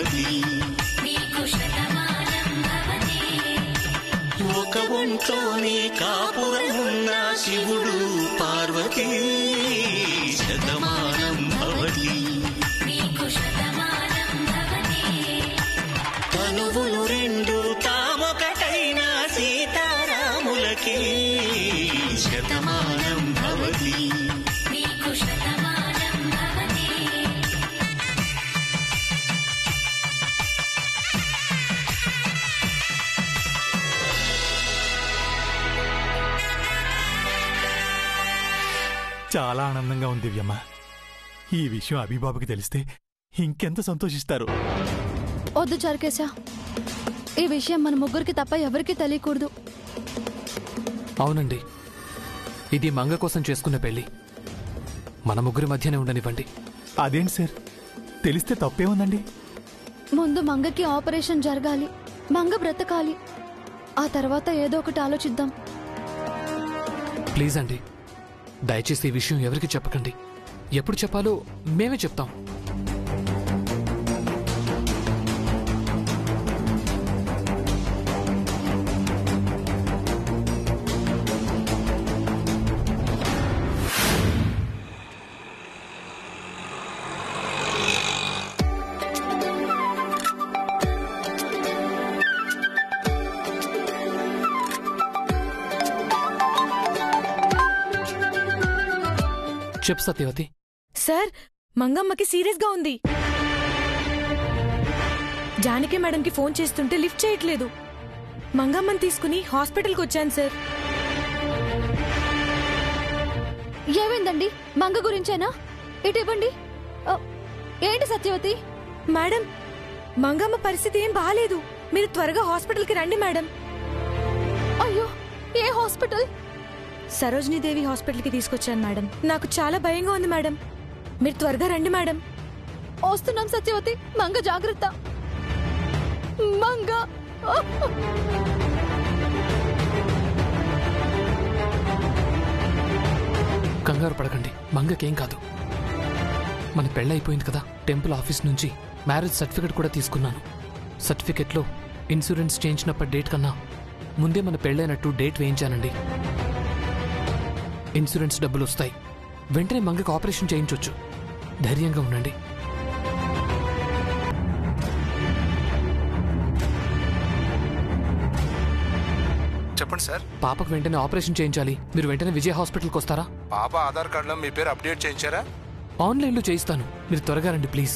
భవతి ఒక ఒంట్లోనే కాపురమున్న శివుడు పార్వతీ శతమానం భవతి తనువులు రెండు తామొకటైన సీతారాములకి శతమానం భవతి చాలా ఆనందంగా ఉంది దివ్యమ్మ. ఈ విషయం అభిబాబుకి తెలిస్తే ఇంకెంత సంతోషిస్తారు. వద్దు చారుకేశా, ఈ విషయం మన ముగ్గురికి తప్ప ఎవరికీ తెలియకూడదు. అవునండి, ఇది మంగ కోసం చేసుకున్న పెళ్లి, మన ముగ్గురి మధ్యనే ఉండనివ్వండి. అదేంటి సార్, తెలిస్తే తప్పేముందండి? ముందు మంగకి ఆపరేషన్ జరగాలి, మంగ బ్రతకాలి, ఆ తర్వాత ఏదో ఒకటి ఆలోచిద్దాం. ప్లీజ్ అండి, దయచేసి ఈ విషయం ఎవరికి చెప్పకండి. ఎప్పుడు చెప్పాలో మేమే చెప్తాం. చెప్పు సత్యవతి. సార్, మంగమ్మకి సీరియస్ గా ఉంది. జానకి మేడంకి ఫోన్ చేస్తుంటే లిఫ్ట్ చేయట్లేదు. మంగమ్మని తీసుకుని హాస్పిటల్కి వచ్చాను సార్. ఏమైందండి? మంగ గురించేనా? ఇటు ఇవ్వండి. ఏంటి సత్యవతి? మేడం, మంగమ్మ పరిస్థితి ఏం బాలేదు. మీరు త్వరగా హాస్పిటల్కి రండి మేడం. అయ్యో, ఏ హాస్పిటల్? సరోజినీదేవి హాస్పిటల్కి తీసుకొచ్చాను మేడం. నాకు చాలా భయంగా ఉంది మేడం. మీరు త్వరగా రండి మేడం. వస్తున్నాం సత్యవతి. మంగ జాగ్రత్త. మంగ కంగారు పడకండి, మంగకేం కాదు. మన పెళ్ళైపోయింది కదా. టెంపుల్ ఆఫీస్ నుంచి మ్యారేజ్ సర్టిఫికెట్ కూడా తీసుకున్నాను. సర్టిఫికెట్లో ఇన్సూరెన్స్ చేయించినప్పటి డేట్ కన్నా ముందే మన పెళ్ళైనట్టు డేట్ వేయించానండి. ఇన్సూరెన్స్ డబ్బులు వస్తాయి. వెంటనే మంగకి ఆపరేషన్ చేయించొచ్చు. ధైర్యంగా ఉండండి. చెప్పండి సార్. పాపకు వెంటనే ఆపరేషన్ చేయించాలి. మీరు వెంటనే విజయ హాస్పిటల్కి వస్తారా? పాప ఆధార్ కార్డులో మీ పేరు అప్డేట్ చేయించారా? ఆన్లైన్లో చేయిస్తాను. మీరు త్వరగా రండి ప్లీజ్.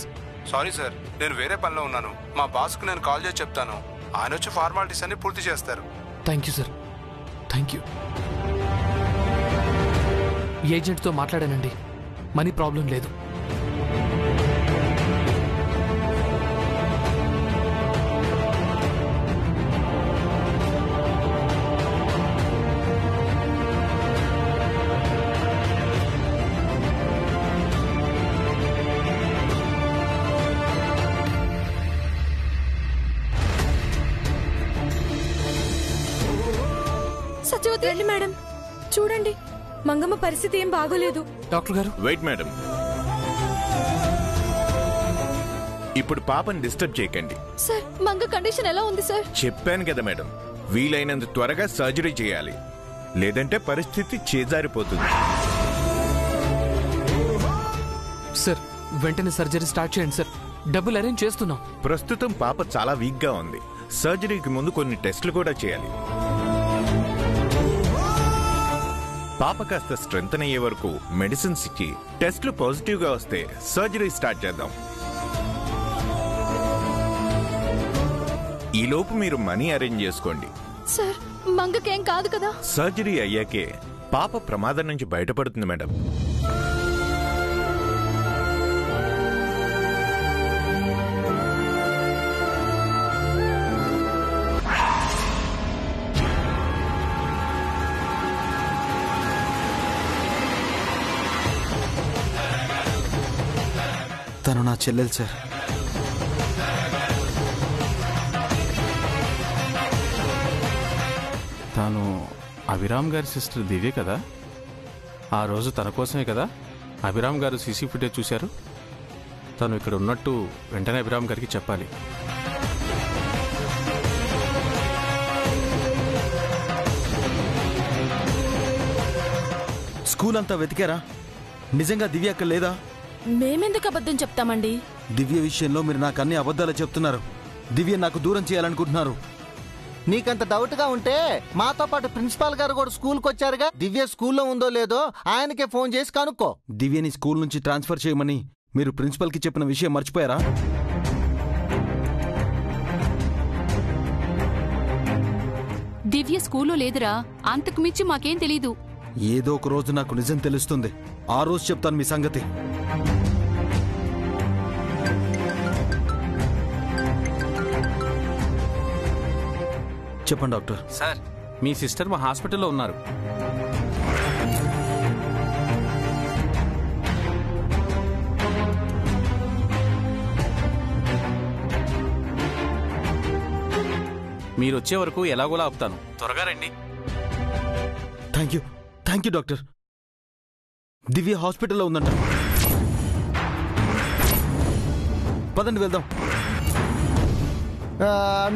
సారీ సార్, నేను వేరే పనిలో ఉన్నాను. మా బాస్కు నేను కాల్ చేసి చెప్తాను. ఆయన వచ్చి ఫార్మాలిటీస్ అన్ని పూర్తి చేస్తారు. Thank you sir, thank you. ఏజెంట్తో మాట్లాడానండి, మనీ ప్రాబ్లం లేదు. సత్యవతి, రండి మేడం. చూడండి, మంగమ్మ పరిస్థితి ఏం బాగోలేదు. డాక్టర్ గారు, వెయిట్ మేడం. ఇప్పుడు పాపని డిస్టర్బ్ చేయకండి. సార్, మంగ కండిషన్ ఎలా ఉంది సార్? చెప్పాను కదా మేడం, వీలైనంత త్వరగా సర్జరీ చేయాలి, లేదంటే పరిస్థితి చేజారిపోతుంది. సార్ వెంటనే సర్జరీ స్టార్ట్ చేయండి సార్. డబ్బులు అరేంజ్ చేస్తున్నాం. ప్రస్తుతం పాప చాలా వీక్ గా ఉంది. సర్జరీకి ముందు కొన్ని టెస్టులు కూడా చేయాలి. పాప కాస్త స్ట్రెంగ్త్ అయ్యే వరకు మెడిసిన్స్ ఇచ్చి టెస్టులు పాజిటివ్ గా వస్తే సర్జరీ స్టార్ట్ చేద్దాం. ఈలోపు మీరు మనీ అరేంజ్ చేసుకోండి. సార్, మంగకేం కాదు కదా? సర్జరీ అయ్యాకే పాప ప్రమాదం నుంచి బయటపడుతుంది మేడం. తను నా చెల్లెలు సార్. తాను అభిరామ్ గారి సిస్టర్ దివ్య కదా. ఆ రోజు తన కోసమే కదా అభిరామ్ గారు సీసీ ఫుటేజ్ చూశారు. తను ఇక్కడ ఉన్నట్టు వెంటనే అభిరామ్ గారికి చెప్పాలి. స్కూల్ అంతా వెతికారా? నిజంగా దివ్య అక్కడ లేదా? మేమెందుకు అబద్ధం చెప్తామండి? దివ్య విషయంలో మీరు నాకు అన్ని అబద్ధాలు చెప్తున్నారు. దివ్య నాకు దూరం చేయాలనుకుంటున్నారు. నీకంత డౌట్ గా ఉంటే మాతో పాటు ప్రిన్సిపాల్ గారు కూడా స్కూల్కి వచ్చారుగా. దివ్య స్కూల్లో ఉందో లేదో ఆయనకే ఫోన్ చేసి కనుక్కో. దివ్యని స్కూల్ నుంచి ట్రాన్స్ఫర్ చేయమని మీరు ప్రిన్సిపల్ కి చెప్పిన విషయం మర్చిపోయారా? దివ్య స్కూల్లో లేదురా, అంతకు మించి మాకేం తెలీదు. ఏదో ఒక రోజు నాకు నిజం తెలుస్తుంది. ఆ రోజు చెప్తాను మీ సంగతి. చెప్పండి డాక్టర్. సార్, మీ సిస్టర్ మా హాస్పిటల్లో ఉన్నారు. మీరు వచ్చే వరకు ఎలాగోలా ఆపుతాను. త్వరగా రండి. Thank you doctor. దివ్య హాస్పిటల్లో ఉందంట. పదండి వెళ్దాం.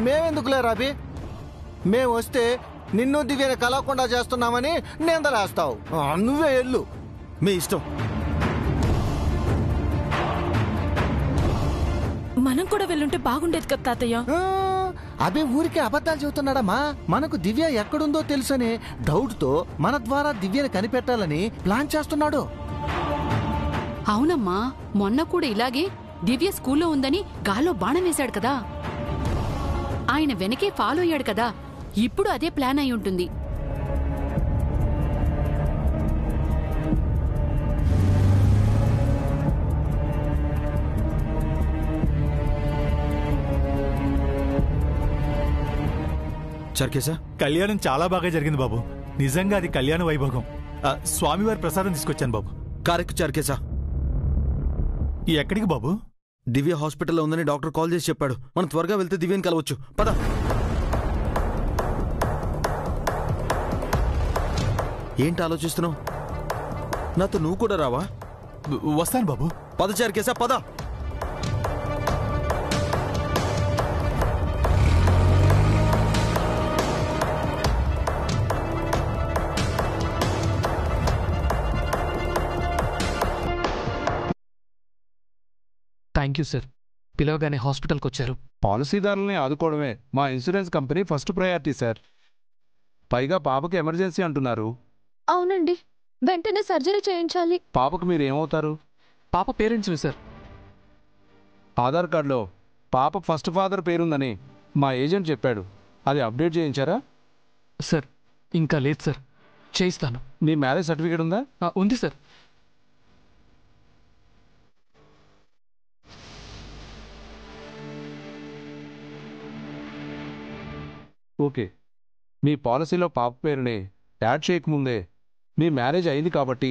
మేమెందుకులే రాబీ, మేము వస్తే నిన్ను దివ్యని కలవకుండా చేస్తున్నామని నిందలేస్తావు. నువ్వే వెళ్ళు. మీ ఇష్టం. మనం కూడా వెళ్ళుంటే బాగుండేది కదా తాతయ్య. అభి ఊరికే అబద్ధాలు చెబుతున్నాడమ్మా. మనకు దివ్య ఎక్కడుందో తెలుసని డౌట్తో మన ద్వారా దివ్యని కనిపెట్టాలని ప్లాన్ చేస్తున్నాడు. అవునమ్మా, మొన్న కూడా ఇలాగే దివ్య స్కూల్లో ఉందని గాల్లో బాణం వేశాడు కదా. ఆయన వెనకే ఫాలో అయ్యాడు కదా. ఇప్పుడు అదే ప్లాన్ అయి ఉంటుంది. చర్కేశా, కళ్యాణం చాలా బాగా జరిగింది బాబు. నిజంగా అది కళ్యాణ వైభోగం. స్వామివారి ప్రసాదం తీసుకొచ్చాను బాబు. కారెక్ట్ చర్కేశా. ఎక్కడికి బాబు? దివ్య హాస్పిటల్లో ఉందని డాక్టర్ కాల్ చేసి చెప్పాడు. మనం త్వరగా వెళ్తే దివ్యని కలవచ్చు. పద. ఏంటి ఆలోచిస్తున్నావు? నాతో నువ్వు కూడా రావా? వస్తాను బాబు. పద చర్కేశా, పద. Thank you sir. పిలవగానే హాస్పిటల్కి వచ్చారు. పాలసీదారుల్ని ఆదుకోవడమే మా insurance company first priority sir. పైగా పాపకి ఎమర్జెన్సీ అంటున్నారు. అవునండి, వెంటనే సర్జరీ చేయించాలి. పాపకు మీరు ఏమవుతారు? పాప పేరెంట్స్ని సార్. ఆధార్ కార్డులో పాప ఫస్ట్ ఫాదర్ పేరుందని మా ఏజెంట్ చెప్పాడు. అది అప్డేట్ చేయించారా? సార్ ఇంకా లేదు సార్, చేయిస్తాను. మీ మ్యారేజ్ సర్టిఫికేట్ ఉందా? ఉంది సార్. ఓకే. మీ పాలసీలో పాప పేరుని యాడ్ చేయకముందే మీ మ్యారేజ్ అయింది కాబట్టి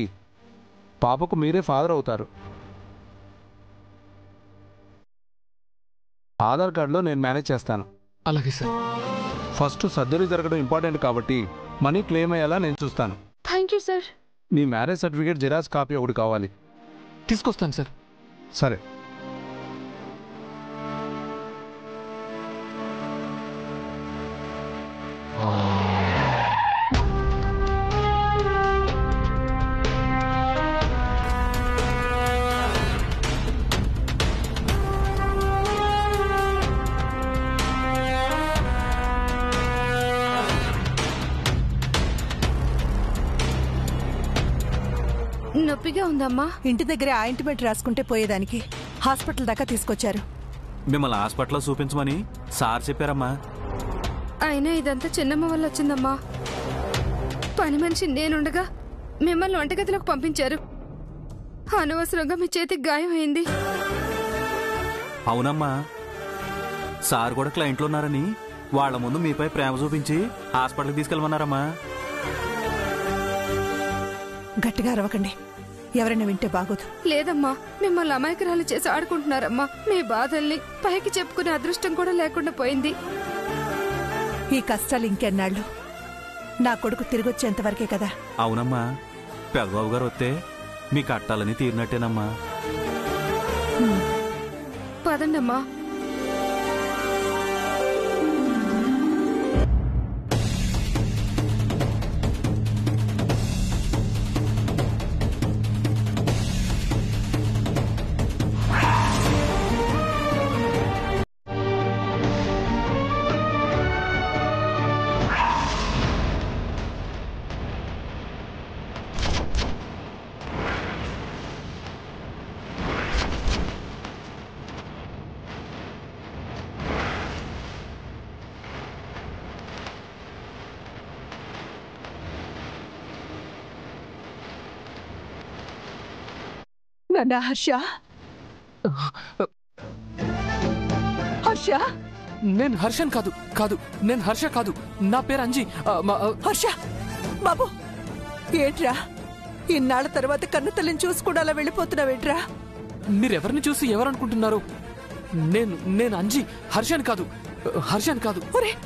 పాపకు మీరే ఫాదర్ అవుతారు. ఆధార్ కార్డులో నేను మేనేజ్ చేస్తాను. అలాగే సార్. ఫస్ట్ సర్జరీ జరగడం ఇంపార్టెంట్ కాబట్టి మనీ క్లెయిమ్ అయ్యేలా నేను చూస్తాను. Thank you sir. Me marriage certificate xerox copy ఒకటి కావాలి. తీసుకొస్తాను సార్. సరే. నొప్పిగా ఉందమ్మా. ఇంటి దగ్గర ఆయింట్మెంట్ రాసుకుంటే పోయేదానికి హాస్పిటల్ దాకా తీసుకొచ్చారు. మిమ్మల్ని హాస్పిటల్లో చూపించమని సార్ చెప్పారమ్మా. అయినా ఇదంతా చిన్నమ్మ వల్ల వచ్చిందమ్మా. పని మనిషి నేనుండగా మిమ్మల్ని వంటగదిలోకి పంపించారు. అనవసరంగా మీ చేతికి గాయం అయింది. అవునమ్మా, సార్ కూడా క్లయింట్లు ఉన్నారని వాళ్ల ముందు మీపై ప్రేమ చూపించి హాస్పిటల్కి తీసుకెళ్ళమన్నారమ్మా. గట్టిగా అరవకండి, ఎవరైనా వింటే బాగోదు. లేదమ్మా, మిమ్మల్ని అమాయకురాలు చేసి ఆడుకుంటున్నారమ్మా. మీ బాధల్ని పైకి చెప్పుకునే అదృష్టం కూడా లేకుండా పోయింది. ఈ కష్టాలు ఇంకెన్నాళ్ళు? నా కొడుకు తిరిగొచ్చేంత వరకే కదా. అవునమ్మా, పెద్దబాబు గారు వస్తే మీ కట్టాలని తీరినట్టేనమ్మా. పదండమ్మా. నాన్న హర్ష, హర్ష, నేను హర్షన్ కాదు కాదు నేను హర్ష కాదు, నా పేరు అంజీ. హర్ష బాబు, ఏంట్రా ఇన్నాళ్ళ తర్వాత కన్న తల్లిని చూసి కూడా అలా వెళ్ళిపోతున్నావేంట్రా? మీరెవరిని చూసి ఎవరనుకుంటున్నారు? నేను అంజీ, హర్షన్ కాదు, హర్షన్ కాదు.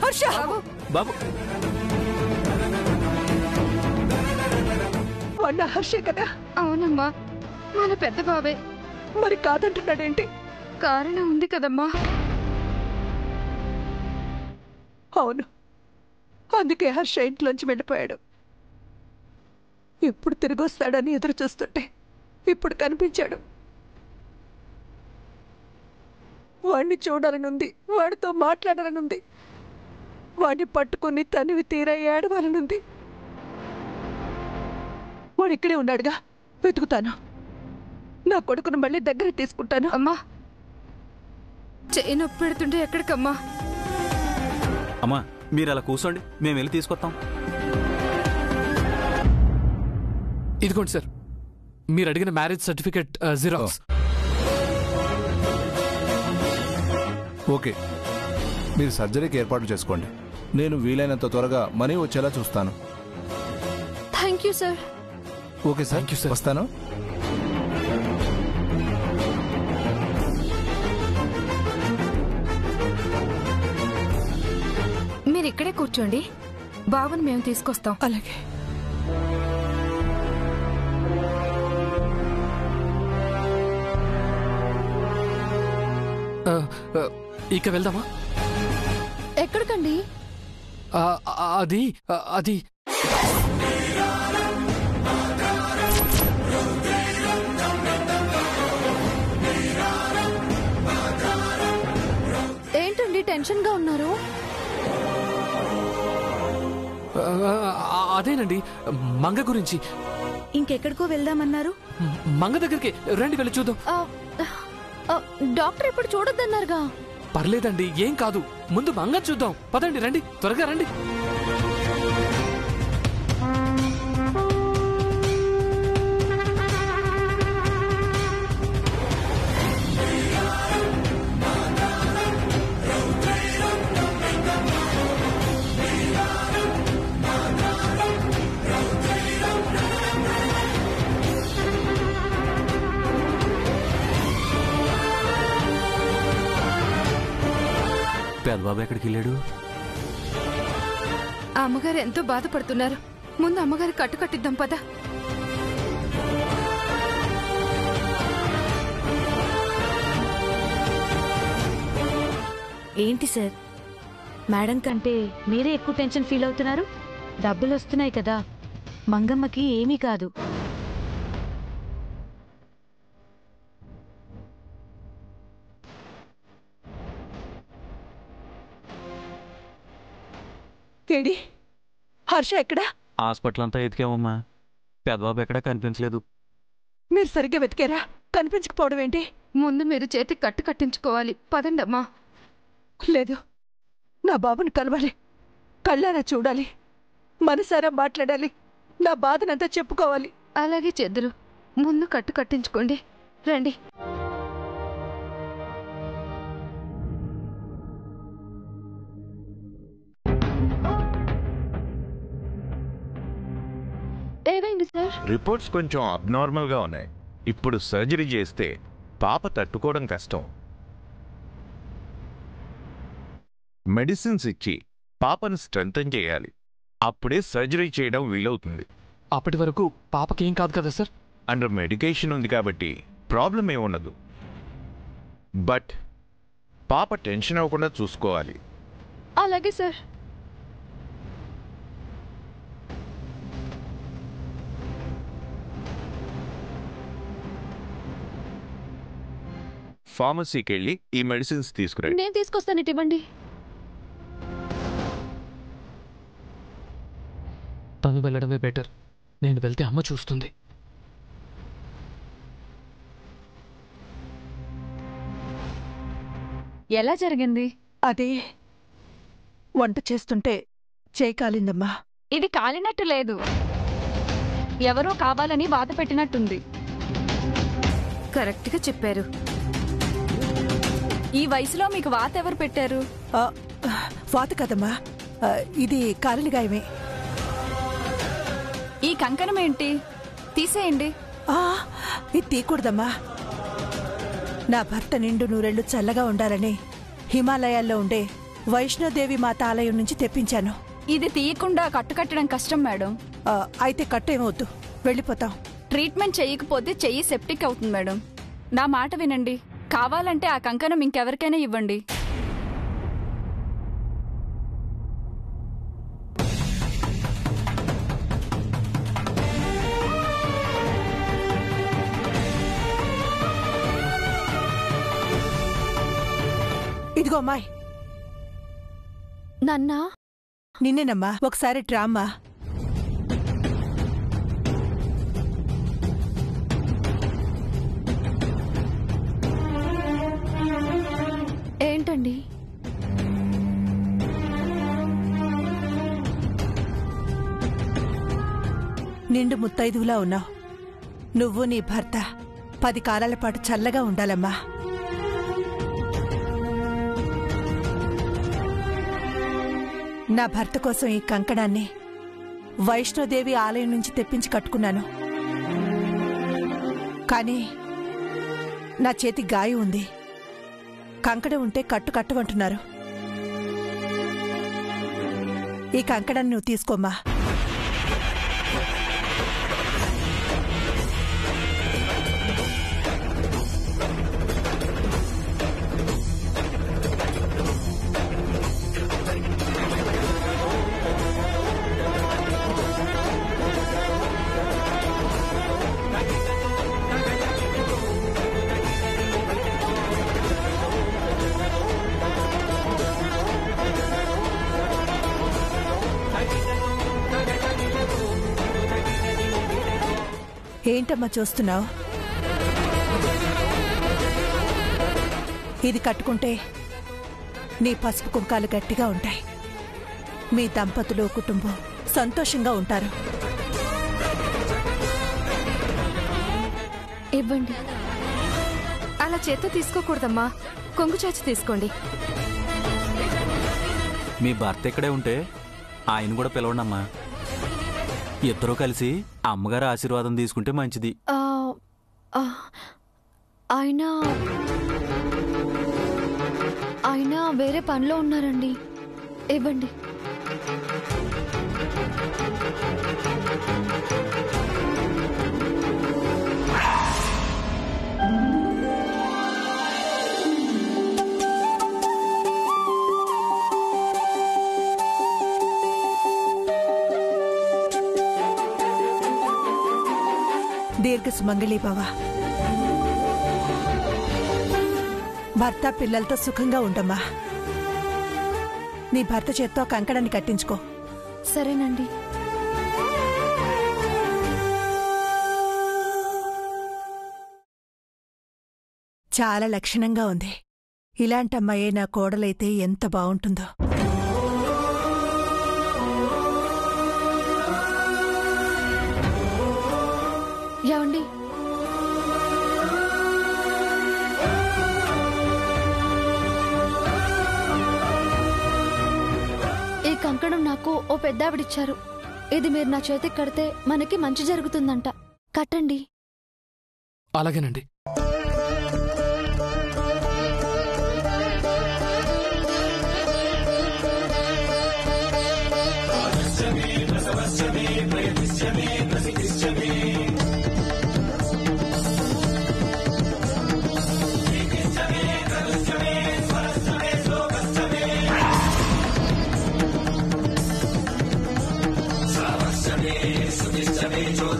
హర్ష బాబు, వాడు నా హర్షే కదా? అవునమ్మా, మన పెద్ద బాబే. మరి కాదంటున్నాడేంటి? కారణం ఉంది కదమ్మా. అవును, అందుకే హర్ష ఇంట్లోంచి వెళ్ళిపోయాడు. ఎప్పుడు తిరిగి వస్తాడని ఎదురు చూస్తుంటే ఇప్పుడు కనిపించాడు. వాడిని చూడాలనుంది, వాడితో మాట్లాడాలనుంది, వాడిని పట్టుకుని తనివి తీరా ఏడవాలనుంది. వాడు ఇక్కడే ఉన్నాడుగా, వెతుకుతాను. నా కొడుకును మళ్ళీ దగ్గర తీసుకుంటాను. అమ్మా, చెయ్యి నొప్పి పెడుతుంటే ఎక్కడికమ్మా? అమ్మా మీరు అలా కూర్చోండి, మేము వెళ్ళి తీసుకొస్తాం. ఇదిగోండి సార్, మీరు అడిగిన మ్యారేజ్ సర్టిఫికేట్ జిరాక్స్. ఓకే, మీరు సర్జరీకి ఏర్పాటు చేసుకోండి. నేను వీలైనంత త్వరగా మనీ వచ్చేలా చూస్తాను. Thank you sir. Okay sir, వస్తాను. మీరు ఇక్కడే కూర్చోండి, బాబుని మేము తీసుకొస్తాం. అలాగే. ఇక వెళ్దామా? ఎక్కడికండి? అది అది ఏంటండి టెన్షన్ గా ఉన్నారు? అదేనండి, మంగ గురించి. ఇంకెక్కడికో వెళ్దామన్నారు? మంగ దగ్గరికి రండి, వెళ్ళి చూద్దాం. డాక్టర్ ఇప్పుడు చూడొద్దన్నారుగా. పర్లేదండి, ఏం కాదు. ముందు మంగ చూద్దాం. పదండి, రండి, త్వరగా రండి. పెద్దబాబు ఎక్కడికి వెళ్ళాడు? ఆ అమ్మగారు ఎంతో బాధపడుతున్నారు. ముందు అమ్మగారి కట్టు కట్టిద్దాం పద. ఏంటి సార్, మేడం కంటే మీరే ఎక్కువ టెన్షన్ ఫీల్ అవుతున్నారు? డబ్బులు వస్తున్నాయి కదా, మంగమ్మకి ఏమీ కాదు. కేడి, హర్ష ఎక్కడా? హాస్పిటల్ అంతా ఎతికామమ్మా, పెద్దబాబు ఎక్కడా కనిపించలేదు. మీరు సరిగ్గా వెతికారా? కనిపించకపోవడం ఏంటి? ముందు మీరు చేతికి కట్టు కట్టించుకోవాలి. పదండమ్మా. లేదు, నా బాబుని కలవాలి, కళ్ళారా చూడాలి, మనసారా మాట్లాడాలి, నా బాధనంతా చెప్పుకోవాలి. అలాగే చెద్దరు, ముందు కట్టు కట్టించుకోండి. రండి. ఏమైంది సార్? రిపోర్ట్స్ కొంచెం అబ్నార్మల్ గా ఉన్నాయి. ఇప్పుడు సర్జరీ చేస్తే పాప తట్టుకోవడం కష్టం. మెడిసిన్స్ ఇచ్చి పాపను స్ట్రెంథన్ చేయాలి. అప్పుడే సర్జరీ చేయడం వీలవుతుంది. అప్పటి వరకు పాపకేం కాదు కదా సార్? అండర్ మెడికేషన్ ఉంది కాబట్టి ప్రాబ్లం ఏముండదు. బట్ పాప టెన్షన్ అవ్వకుండా చూసుకోవాలి. అలాగే సార్. ఫార్మసీకి వెళ్ళి ఈ మెడిసిన్స్ తీసుకురండి. నేను తీసుకొస్తాను, ఇవ్వండి. తను వెళ్ళడమే బెటర్. నేను వెళ్తే అమ్మ చూస్తుంది. ఎలా జరిగింది? అదే వంట చేస్తుంటే చేయి కాలిందమ్మా. ఇది కాలినట్టు లేదు, ఎవరో కావాలని వాత పెట్టినట్టుంది. కరెక్ట్గా చెప్పారు. ఈ వయసులో మీకు వాత ఎవరు పెట్టారు? వాత కదమ్మా, ఇది కాలిన గాయమే. ఈ కంకణం ఏంటి? తీసేయండి. ఇది తీయకూడదమ్మా. నా భర్త నిండు నూరెళ్ళు చల్లగా ఉండాలని హిమాలయాల్లో ఉండే వైష్ణోదేవి మాత ఆలయం నుంచి తెప్పించాను. ఇది తీయకుండా కట్టడం కష్టం మేడం. అయితే కట్టేమవుద్దు, వెళ్ళిపోతాం. ట్రీట్మెంట్ చేయకపోతే చెయ్యి సెప్టిక్ అవుతుంది మేడం. నా మాట వినండి, కావాలంటే ఆ కంకణం ఇంకెవరికైనా ఇవ్వండి. ఇదిగో అమ్మాయి. నన్నా? నిన్నేనమ్మా, ఒకసారి డ్రామా. ఏంటండి? నిండు ముత్తైదువులా ఉన్నావు. నువ్వు నీ భర్త 10 కాలాల పాటు చల్లగా ఉండాలమ్మా. నా భర్త కోసం ఈ కంకణాన్ని వైష్ణోదేవి ఆలయం నుంచి తెప్పించి కట్టుకున్నాను. కానీ నా చేతి గాయం ఉంది. కంకణం ఉంటే కట్టమంటున్నారు. ఈ కంకణాన్ని నువ్వు తీసుకోమ్మా. ఏంటమ్మా చూస్తున్నావు? ఇది కట్టుకుంటే నీ పసుపు కుంకాలు గట్టిగా ఉంటాయి. మీ దంపతులు కుటుంబం సంతోషంగా ఉంటారు. ఇవ్వండి. అలా చేత్తో తీసుకోకూడదమ్మా, కొంగు చాచి తీసుకోండి. మీ భర్త ఇక్కడే ఉంటే ఆయన కూడా పిలవండమ్మా. ఇద్దరూ కలిసి అమ్మగారి ఆశీర్వాదం తీసుకుంటే మంచిది. ఆయన వేరే పనిలో ఉన్నారండి. ఇవ్వండి. దీర్ఘ సుమంగళి భవ. భర్త పిల్లలతో సుఖంగా ఉండమ్మా. నీ భర్త చేత్తో కంకణాన్ని కట్టించుకో. సరేనండి. చాలా లక్షణంగా ఉంది. ఇలాంటి అమ్మాయే నా కోడలైతే ఎంత బాగుంటుందో. ఏమండి? ఈ కంకణం నాకు ఓ పెద్దావిడిచ్చారు. ఇది మీరు నా చేతికి కడితే మనకి మంచి జరుగుతుందంట. కట్టండి. అలాగేనండి.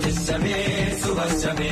జ్యేష్ఠమే సువర్షమే